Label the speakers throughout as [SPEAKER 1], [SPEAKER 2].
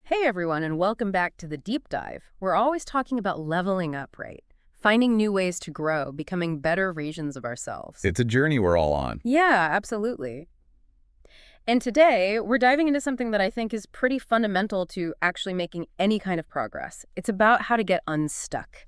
[SPEAKER 1] Hey everyone, and welcome back to the deep dive. We're always talking about leveling up, right? Finding new ways to grow, becoming better versions of ourselves.
[SPEAKER 2] It's a journey we're all on.
[SPEAKER 1] Yeah, absolutely. And today, we're diving into something that I think is pretty fundamental to actually making any kind of progress. It's about how to get unstuck.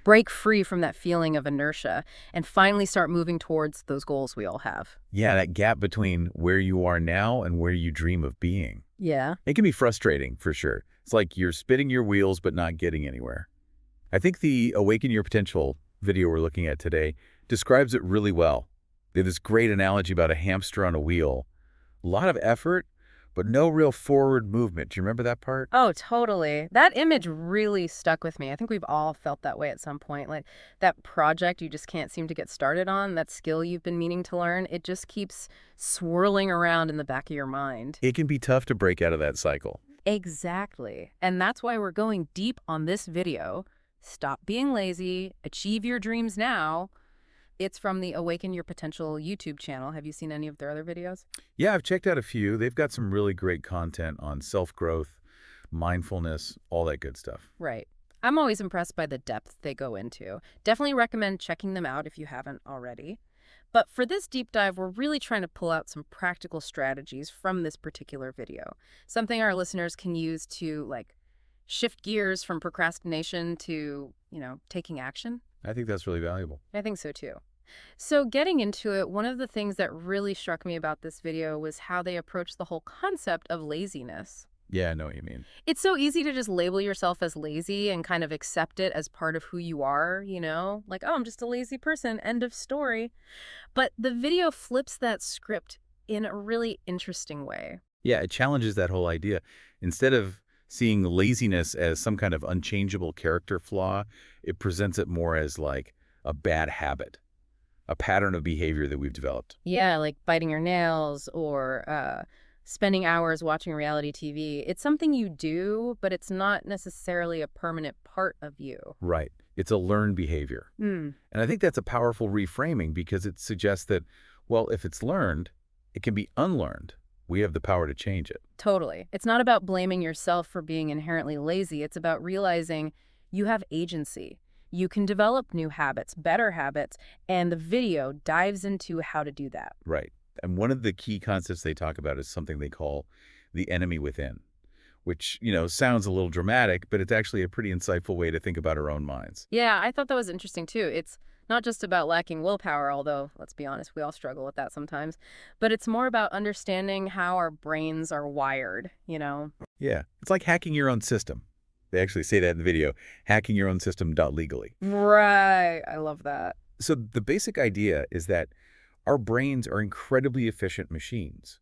[SPEAKER 1] Break free from that feeling of inertia and finally start moving towards those goals we all have.
[SPEAKER 2] Yeah, that gap between where you are now and where you dream of being.
[SPEAKER 1] Yeah.
[SPEAKER 2] It can be frustrating, for sure. It's like you're spinning your wheels but not getting anywhere. I think the Awaken Your Potential video we're looking at today describes it really well. They have this great analogy about a hamster on a wheel. A lot of effort, but no real forward movement. Do you remember that part?
[SPEAKER 1] Oh, totally. That image really stuck with me. I think we've all felt that way at some point. Like that project you just can't seem to get started on, that skill you've been meaning to learn, it just keeps swirling around in the back of your mind.
[SPEAKER 2] It can be tough to break out of that cycle.
[SPEAKER 1] Exactly. And that's why we're going deep on this video. Stop being lazy, achieve your dreams now. It's from the Awaken Your Potential YouTube channel. Have you seen any of their other videos?
[SPEAKER 2] Yeah, I've checked out a few. They've got some really great content on self-growth, mindfulness, all that good stuff.
[SPEAKER 1] Right. I'm always impressed by the depth they go into. Definitely recommend checking them out if you haven't already. But for this deep dive, we're really trying to pull out some practical strategies from this particular video. Something our listeners can use to, like, shift gears from procrastination to, taking action.
[SPEAKER 2] I think that's really valuable.
[SPEAKER 1] I think so too. So getting into it, one of the things that really struck me about this video was how they approach the whole concept of laziness.
[SPEAKER 2] Yeah, I know what you mean.
[SPEAKER 1] It's so easy to just label yourself as lazy and kind of accept it as part of who you are. Like, oh, I'm just a lazy person, end of story. But the video flips that script in a really interesting way.
[SPEAKER 2] Yeah, it challenges that whole idea. Instead of seeing laziness as some kind of unchangeable character flaw, it presents it more as like a bad habit, a pattern of behavior that we've developed.
[SPEAKER 1] Yeah, like biting your nails or spending hours watching reality TV. It's something you do, but it's not necessarily a permanent part of you.
[SPEAKER 2] Right. It's a learned behavior.
[SPEAKER 1] Hmm.
[SPEAKER 2] And I think that's a powerful reframing because it suggests that, well, if it's learned, it can be unlearned. We have the power to change it.
[SPEAKER 1] Totally. It's not about blaming yourself for being inherently lazy. It's about realizing you have agency. You can develop new habits, better habits, and the video dives into how to do that.
[SPEAKER 2] Right. And one of the key concepts they talk about is something they call the enemy within, which, sounds a little dramatic, but it's actually a pretty insightful way to think about our own minds.
[SPEAKER 1] Yeah, I thought that was interesting too. It's not just about lacking willpower, although, let's be honest, we all struggle with that sometimes, but it's more about understanding how our brains are wired.
[SPEAKER 2] Yeah. It's like hacking your own system. They actually say that in the video, hacking your own system legally.
[SPEAKER 1] Right. I love that.
[SPEAKER 2] So the basic idea is that our brains are incredibly efficient machines.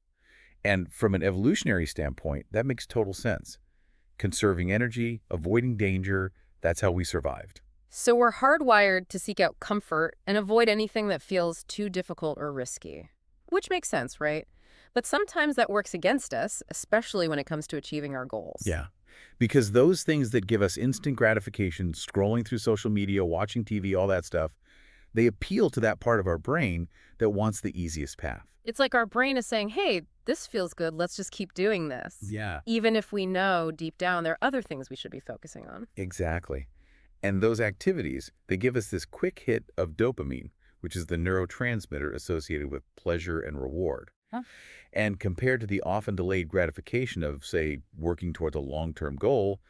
[SPEAKER 2] And from an evolutionary standpoint, that makes total sense. Conserving energy, avoiding danger, that's how we survived.
[SPEAKER 1] So we're hardwired to seek out comfort and avoid anything that feels too difficult or risky. Which makes sense, right? But sometimes that works against us, especially when it comes to achieving our goals.
[SPEAKER 2] Yeah. Because those things that give us instant gratification, scrolling through social media, watching TV, all that stuff, they appeal to that part of our brain that wants the easiest path.
[SPEAKER 1] It's like our brain is saying, hey, this feels good, let's just keep doing this.
[SPEAKER 2] Yeah.
[SPEAKER 1] Even if we know deep down there are other things we should be focusing on.
[SPEAKER 2] Exactly. And those activities, they give us this quick hit of dopamine, which is the neurotransmitter associated with pleasure and reward.
[SPEAKER 1] Huh.
[SPEAKER 2] And compared to the often delayed gratification of, say, working towards a long-term goal,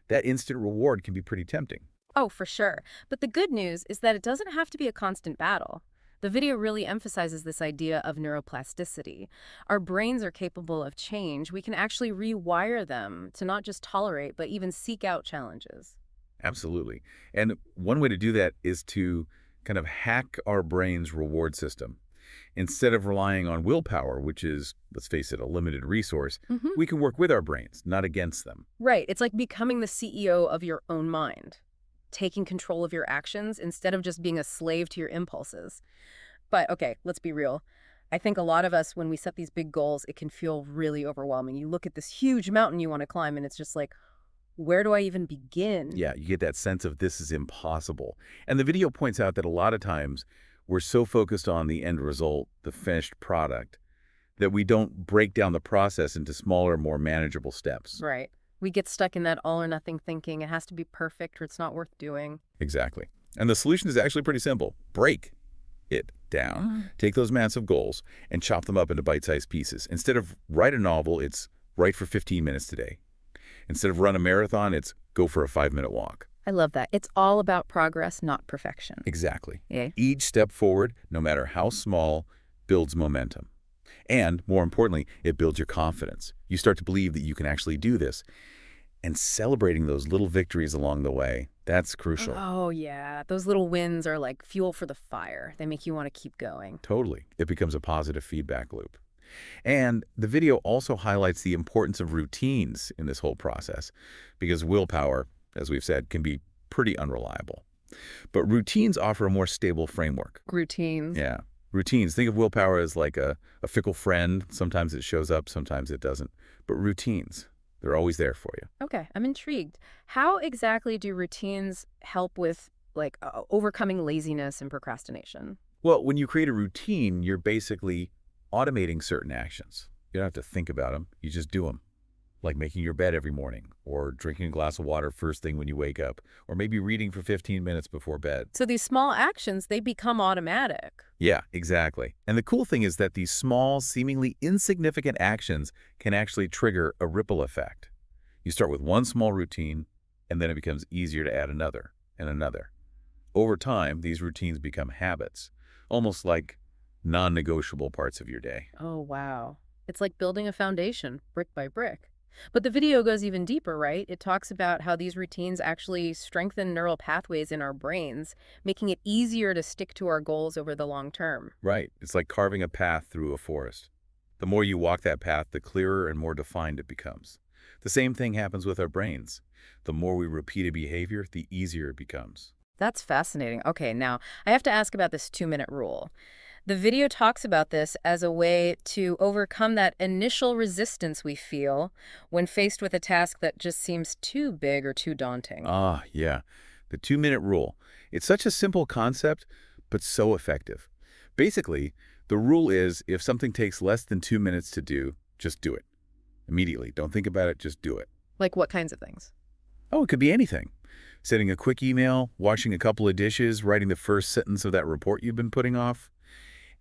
[SPEAKER 2] that instant reward can be pretty tempting.
[SPEAKER 1] Oh, for sure. But the good news is that it doesn't have to be a constant battle. The video really emphasizes this idea of neuroplasticity. Our brains are capable of change. We can actually rewire them to not just tolerate, but even seek out challenges.
[SPEAKER 2] Absolutely. And one way to do that is to kind of hack our brain's reward system. Instead of relying on willpower, which is, let's face it, a limited resource, we can work with our brains, not against them.
[SPEAKER 1] Right. It's like becoming the CEO of your own mind, taking control of your actions instead of just being a slave to your impulses. But okay, let's be real. I think a lot of us, when we set these big goals, it can feel really overwhelming. You look at this huge mountain you want to climb, and it's just like, where do I even begin?
[SPEAKER 2] Yeah, you get that sense of this is impossible. And the video points out that a lot of times we're so focused on the end result, the finished product, that we don't break down the process into smaller, more manageable steps.
[SPEAKER 1] Right. We get stuck in that all or nothing thinking. It has to be perfect or it's not worth doing.
[SPEAKER 2] Exactly. And the solution is actually pretty simple. Break it down. Take those massive goals and chop them up into bite-sized pieces. Instead of write a novel, it's write for 15 minutes today. Instead of run a marathon, it's go for a 5-minute walk.
[SPEAKER 1] I love that. It's all about progress, not perfection.
[SPEAKER 2] Exactly.
[SPEAKER 1] Yeah.
[SPEAKER 2] Each step forward, no matter how small, builds momentum. And, more importantly, it builds your confidence. You start to believe that you can actually do this. And celebrating those little victories along the way, that's crucial.
[SPEAKER 1] Oh, yeah. Those little wins are like fuel for the fire. They make you want to keep going.
[SPEAKER 2] Totally. It becomes a positive feedback loop. And the video also highlights the importance of routines in this whole process, because willpower, as we've said, can be pretty unreliable. But routines offer a more stable framework.
[SPEAKER 1] Routines.
[SPEAKER 2] Yeah. Routines. Think of willpower as like a fickle friend. Sometimes it shows up, sometimes it doesn't. But routines, they're always there for you.
[SPEAKER 1] Okay, I'm intrigued. How exactly do routines help with overcoming laziness and procrastination?
[SPEAKER 2] Well, when you create a routine, you're basically automating certain actions. You don't have to think about them. You just do them. Like making your bed every morning, or drinking a glass of water first thing when you wake up, or maybe reading for 15 minutes before bed.
[SPEAKER 1] So these small actions, they become automatic.
[SPEAKER 2] Yeah, exactly. And the cool thing is that these small, seemingly insignificant actions can actually trigger a ripple effect. You start with one small routine, and then it becomes easier to add another and another. Over time, these routines become habits, almost like non-negotiable parts of your day.
[SPEAKER 1] Oh, wow. It's like building a foundation, brick by brick. But the video goes even deeper, right? It talks about how these routines actually strengthen neural pathways in our brains, making it easier to stick to our goals over the long term.
[SPEAKER 2] Right. It's like carving a path through a forest. The more you walk that path, the clearer and more defined it becomes. The same thing happens with our brains. The more we repeat a behavior, the easier it becomes.
[SPEAKER 1] That's fascinating. Okay, now I have to ask about this 2-minute rule. The video talks about this as a way to overcome that initial resistance we feel when faced with a task that just seems too big or too daunting.
[SPEAKER 2] Ah, yeah. The 2-minute rule. It's such a simple concept, but so effective. Basically, the rule is if something takes less than 2 minutes to do, just do it. Immediately. Don't think about it, just do it.
[SPEAKER 1] Like what kinds of things?
[SPEAKER 2] Oh, it could be anything. Sending a quick email, washing a couple of dishes, writing the first sentence of that report you've been putting off.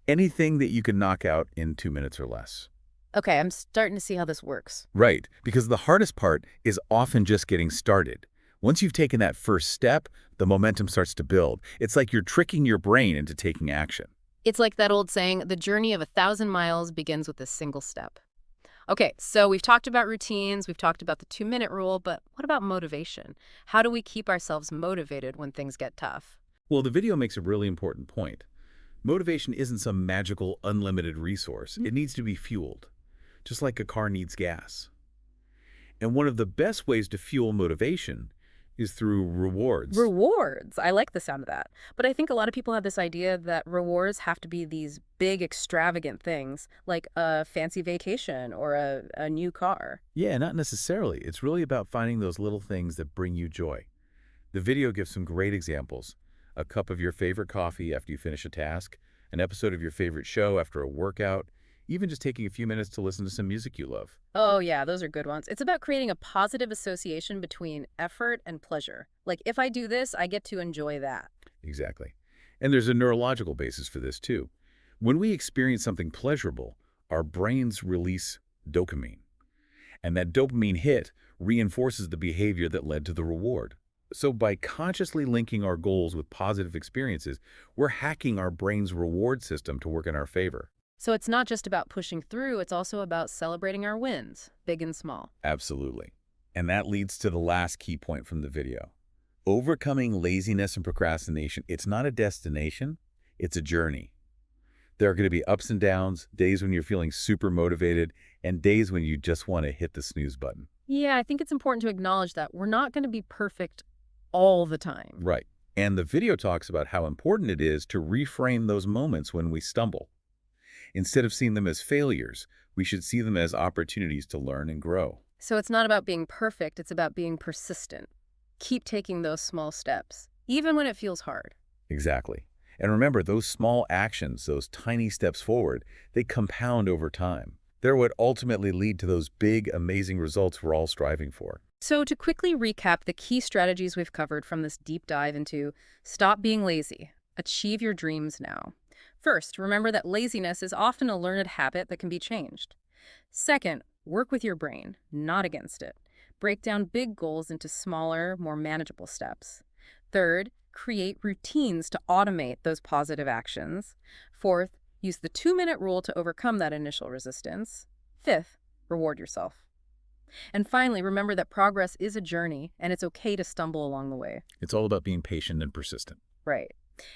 [SPEAKER 2] Anything that you can knock out in 2 minutes or less.
[SPEAKER 1] Okay, I'm starting to see how this works.
[SPEAKER 2] Right, because the hardest part is often just getting started. Once you've taken that first step, the momentum starts to build. It's like you're tricking your brain into taking action.
[SPEAKER 1] It's like that old saying, the journey of 1,000 miles begins with a single step. Okay, so we've talked about routines, we've talked about the 2-minute rule, but what about motivation? How do we keep ourselves motivated when things get tough?
[SPEAKER 2] Well, the video makes a really important point. Motivation isn't some magical, unlimited resource. It needs to be fueled, just like a car needs gas. And one of the best ways to fuel motivation is through rewards.
[SPEAKER 1] Rewards. I like the sound of that. But I think a lot of people have this idea that rewards have to be these big, extravagant things, like a fancy vacation or a new car.
[SPEAKER 2] Yeah, not necessarily. It's really about finding those little things that bring you joy. The video gives some great examples. A cup of your favorite coffee after you finish a task, an episode of your favorite show after a workout, even just taking a few minutes to listen to some music you love.
[SPEAKER 1] Oh, yeah, those are good ones. It's about creating a positive association between effort and pleasure. Like, if I do this, I get to enjoy that.
[SPEAKER 2] Exactly. And there's a neurological basis for this, too. When we experience something pleasurable, our brains release dopamine. And that dopamine hit reinforces the behavior that led to the reward. So by consciously linking our goals with positive experiences, we're hacking our brain's reward system to work in our favor.
[SPEAKER 1] So it's not just about pushing through, it's also about celebrating our wins, big and small.
[SPEAKER 2] Absolutely. And that leads to the last key point from the video. Overcoming laziness and procrastination, it's not a destination, it's a journey. There are going to be ups and downs, days when you're feeling super motivated, and days when you just want to hit the snooze button.
[SPEAKER 1] Yeah, I think it's important to acknowledge that we're not going to be perfect all the time.
[SPEAKER 2] Right. And the video talks about how important it is to reframe those moments when we stumble. Instead of seeing them as failures, we should see them as opportunities to learn and grow.
[SPEAKER 1] So it's not about being perfect, it's about being persistent. Keep taking those small steps, even when it feels hard.
[SPEAKER 2] Exactly. And remember, those small actions, those tiny steps forward, they compound over time. They're what ultimately lead to those big, amazing results we're all striving for.
[SPEAKER 1] So to quickly recap the key strategies we've covered from this deep dive into stop being lazy, achieve your dreams now. First, remember that laziness is often a learned habit that can be changed. Second, work with your brain, not against it. Break down big goals into smaller, more manageable steps. Third, create routines to automate those positive actions. Fourth, use the 2-minute rule to overcome that initial resistance. Fifth, reward yourself. And finally, remember that progress is a journey and it's okay to stumble along the way.
[SPEAKER 2] It's all about being patient and persistent.
[SPEAKER 1] Right.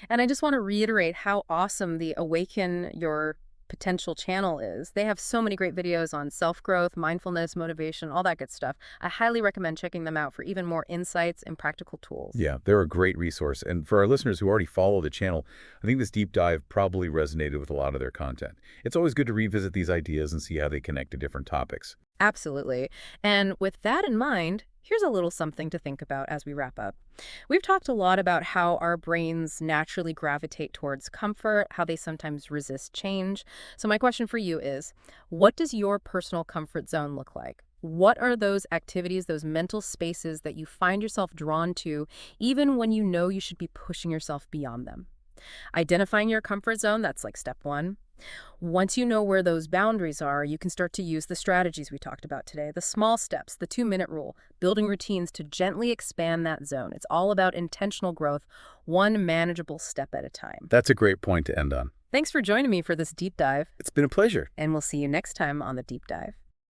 [SPEAKER 1] And I just want to reiterate how awesome the Awaken Your Potential channel is. They have so many great videos on self-growth, mindfulness, motivation, all that good stuff. I highly recommend checking them out for even more insights and practical tools.
[SPEAKER 2] Yeah, they're a great resource. And for our listeners who already follow the channel, I think this deep dive probably resonated with a lot of their content. It's always good to revisit these ideas and see how they connect to different topics.
[SPEAKER 1] Absolutely. And with that in mind, here's a little something to think about as we wrap up. We've talked a lot about how our brains naturally gravitate towards comfort, how they sometimes resist change. So my question for you is, what does your personal comfort zone look like? What are those activities, those mental spaces that you find yourself drawn to, even when you know you should be pushing yourself beyond them? Identifying your comfort zone, that's like step one. Once you know where those boundaries are, you can start to use the strategies we talked about today, the small steps, the 2-minute rule, building routines to gently expand that zone. It's all about intentional growth, one manageable step at a time.
[SPEAKER 2] That's a great point to end on.
[SPEAKER 1] Thanks for joining me for this deep dive,
[SPEAKER 2] It's been a pleasure.
[SPEAKER 1] and we'll see you next time on the deep dive.